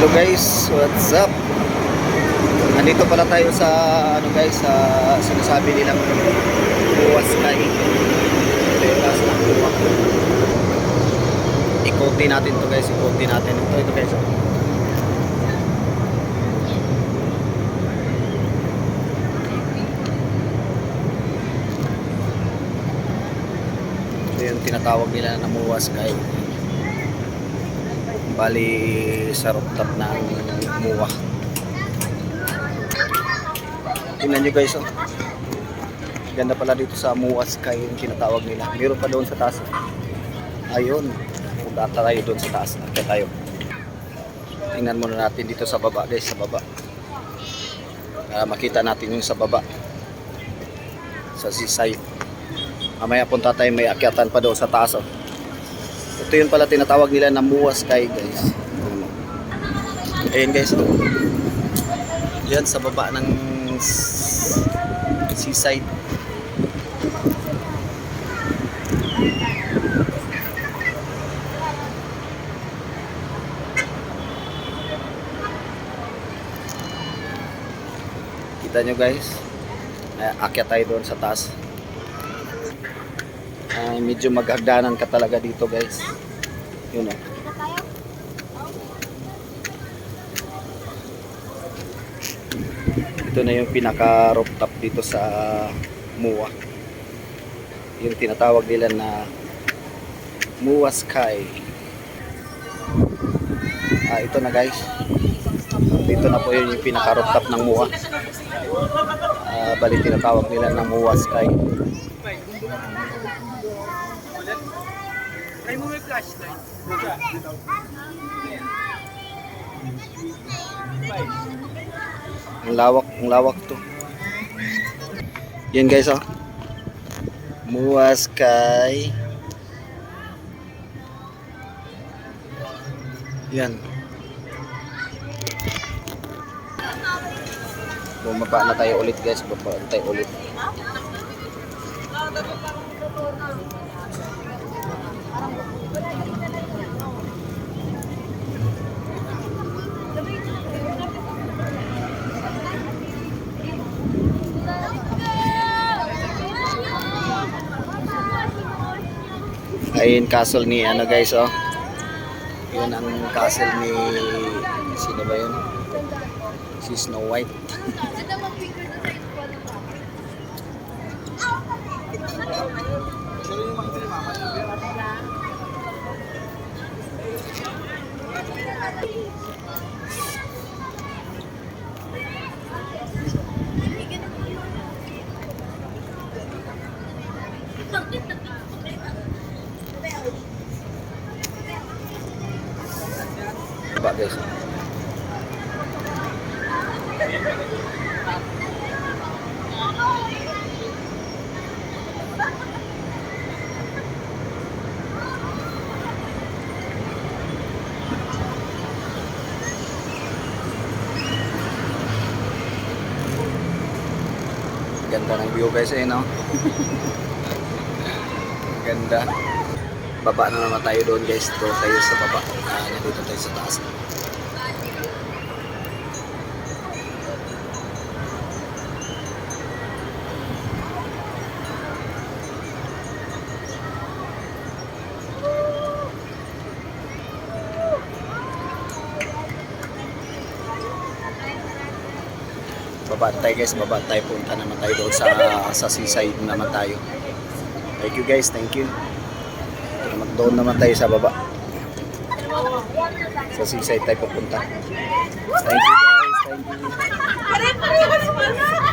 Hello guys, what's up? Andito pala tayo sa guys, sa sinasabi nilang buwas sky. Teras ng buwak. Ikotin natin to guys, ikotin natin ito guys. Ito yung tinatawag nila na buwas sky. Bali sa rooftop ng muwa. Tingnan nyo guys, oh. Ganda pala dito sa Muwa Sky yung tinatawag nila. Meron pa doon sa taas. Ayun. Punta tayo doon sa taas. Akit tayo. Tingnan muna natin dito sa baba guys, sa baba. Para makita natin yung sa baba. Sa seaside. Mamaya punta tayo, may akyatan pa doon sa taas, oh. Ito yun pala tinatawag nila na Muwa Sky guys. Ayan guys, oh. Yan sa baba ng seaside. Kita nyo guys, akyat tayo doon sa taas. Medyo maghagdanan ka talaga dito guys. Yun o. Ito na yung pinaka rooftop dito sa Muwa. Yung tinatawag nila na Muwa Sky. Ito na guys. Dito na po yun yung pinaka rooftop ng Muwa. Bali tinatawag nila na Muwa Sky. Try mo may flashlight. Ang lawak to. Yan guys, oh. Muwa Sky. Yan. Bumaba na tayo ulit guys, bumaba na tayo ulit. Ayun castle ni ano guys, oh. Yun ang castle ni sino ba yun? Si Snow White. Ba guys. Ganda ng view guys, eh, no? Ganda. Baba na naman tayo doon guys. Doon tayo sa baba. Nandito tayo sa taas. Baba tayo guys, baba tayo. Punta naman tayo doon sa seaside naman tayo. Thank you guys, thank you. Doon naman tayo sa baba. Sa seaside tayo pupunta. Thank you guys, thank you.